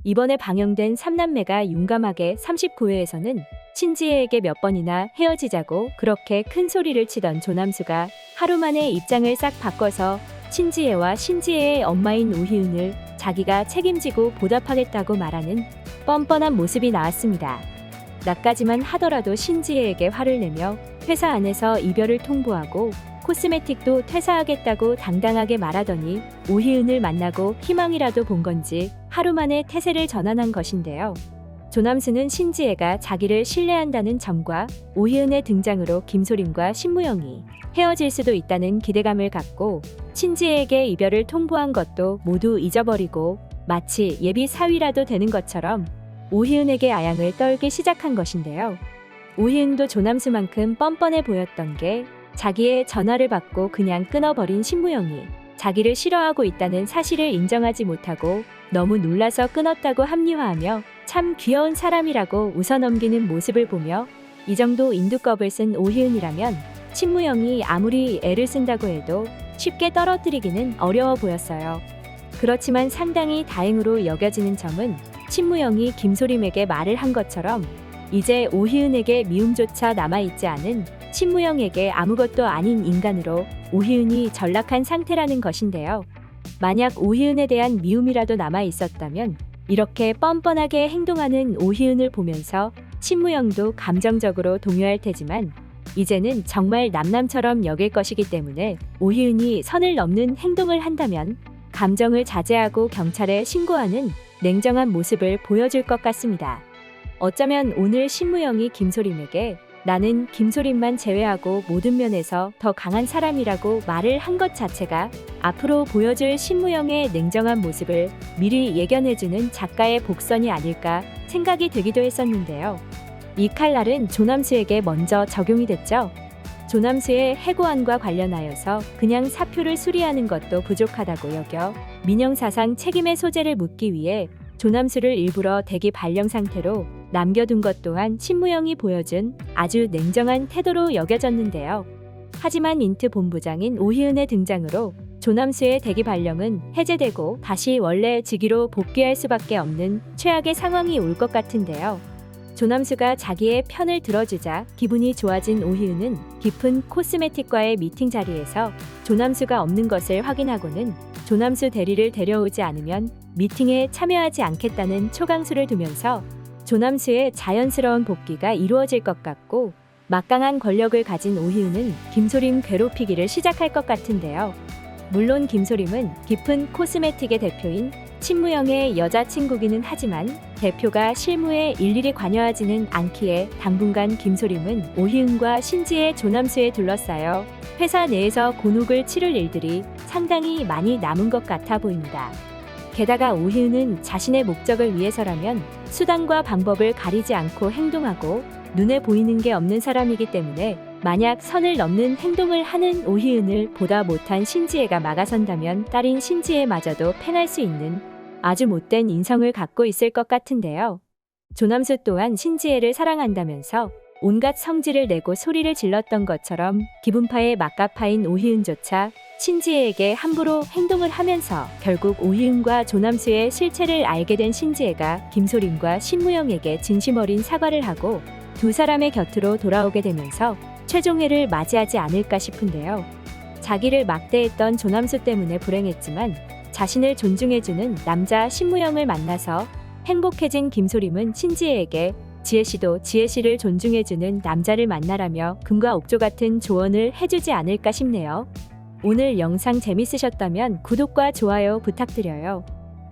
이번에 방영된 삼남매가 용감하게 39회에서는 신지혜에게 몇 번이나 헤어지자고 그렇게 큰 소리를 치던 조남수가 하루 만에 입장을 싹 바꿔서 신지혜와 신지혜의 엄마인 오희은을 자기가 책임지고 보답하겠다고 말하는 뻔뻔한 모습이 나왔습니다. 나까지만 하더라도 신지혜에게 화를 내며 회사 안에서 이별을 통보하고 코스메틱도 퇴사하겠다고 당당하게 말하더니 오희은을 만나고 희망이라도 본 건지 하루 만에 태세를 전환한 것인데요. 조남수는 신지혜가 자기를 신뢰한다는 점과 오희은의 등장으로 김소림과 신무영이 헤어질 수도 있다는 기대감을 갖고 신지혜에게 이별을 통보한 것도 모두 잊어버리고 마치 예비 사위라도 되는 것처럼 오희은에게 아양을 떨기 시작한 것인데요. 오희은도 조남수만큼 뻔뻔해 보였던 게 자기의 전화를 받고 그냥 끊어버린 신무영이 자기를 싫어하고 있다는 사실을 인정하지 못하고 너무 놀라서 끊었다고 합리화하며 참 귀여운 사람이라고 웃어넘기는 모습을 보며 이 정도 인두껍을 쓴 오희은이라면 신무영이 아무리 애를 쓴다고 해도 쉽게 떨어뜨리기는 어려워 보였어요. 그렇지만 상당히 다행으로 여겨지는 점은 신무영이 김소림에게 말을 한 것처럼 이제 오희은에게 미움조차 남아있지 않은 신무영에게 아무것도 아닌 인간으로 오희은이 전락한 상태라는 것인데요. 만약 오희은에 대한 미움이라도 남아있었다면 이렇게 뻔뻔하게 행동하는 오희은을 보면서 신무영도 감정적으로 동요할 테지만 이제는 정말 남남처럼 여길 것이기 때문에 오희은이 선을 넘는 행동을 한다면 감정을 자제하고 경찰에 신고하는 냉정한 모습을 보여줄 것 같습니다. 어쩌면 오늘 신무영이 김소림에게 나는 김소림만 제외하고 모든 면에서 더 강한 사람이라고 말을 한 것 자체가 앞으로 보여줄 신무영의 냉정한 모습을 미리 예견해주는 작가의 복선이 아닐까 생각이 되기도 했었는데요. 이 칼날은 조남수에게 먼저 적용이 됐죠. 조남수의 해고안과 관련하여서 그냥 사표를 수리하는 것도 부족하다고 여겨 민형사상 책임의 소재를 묻기 위해 조남수를 일부러 대기 발령 상태로 남겨둔 것 또한 신무영이 보여준 아주 냉정한 태도로 여겨졌는데요. 하지만 인트 본부장인 오희은의 등장으로 조남수의 대기 발령은 해제되고 다시 원래 직위로 복귀할 수밖에 없는 최악의 상황이 올 것 같은데요. 조남수가 자기의 편을 들어주자 기분이 좋아진 오희은은 깊은 코스메틱과의 미팅 자리에서 조남수가 없는 것을 확인하고는 조남수 대리를 데려오지 않으면 미팅에 참여하지 않겠다는 초강수를 두면서 조남수의 자연스러운 복귀가 이루어질 것 같고 막강한 권력을 가진 오희은은 김소림 괴롭히기를 시작할 것 같은데요. 물론 김소림은 깊은 코스메틱의 대표인 신무영의 여자친구기는 하지만 대표가 실무에 일일이 관여하지는 않기에 당분간 김소림은 오희은과 신지의 조남수에 둘러싸여 회사 내에서 곤혹을 치를 일들이 상당히 많이 남은 것 같아 보입니다. 게다가 오희은은 자신의 목적을 위해서라면 수단과 방법을 가리지 않고 행동하고 눈에 보이는 게 없는 사람이기 때문에 만약 선을 넘는 행동을 하는 오희은을 보다 못한 신지혜가 막아선다면 딸인 신지혜마저도 팽할 수 있는 아주 못된 인성을 갖고 있을 것 같은데요. 조남수 또한 신지혜를 사랑한다면서 온갖 성질을 내고 소리를 질렀던 것처럼 기분파의 막가파인 오희은조차 신지혜에게 함부로 행동을 하면서 결국 오희은과 조남수의 실체를 알게 된 신지혜가 김소림과 신무영에게 진심 어린 사과를 하고 두 사람의 곁으로 돌아오게 되면서 최종회를 맞이하지 않을까 싶은데요. 자기를 막대했던 조남수 때문에 불행했지만 자신을 존중해주는 남자 신무영을 만나서 행복해진 김소림은 신지혜에게 지혜씨도 지혜씨를 존중해주는 남자를 만나라며 금과 옥조 같은 조언을 해주지 않을까 싶네요. 오늘 영상 재밌으셨다면 구독과 좋아요 부탁드려요.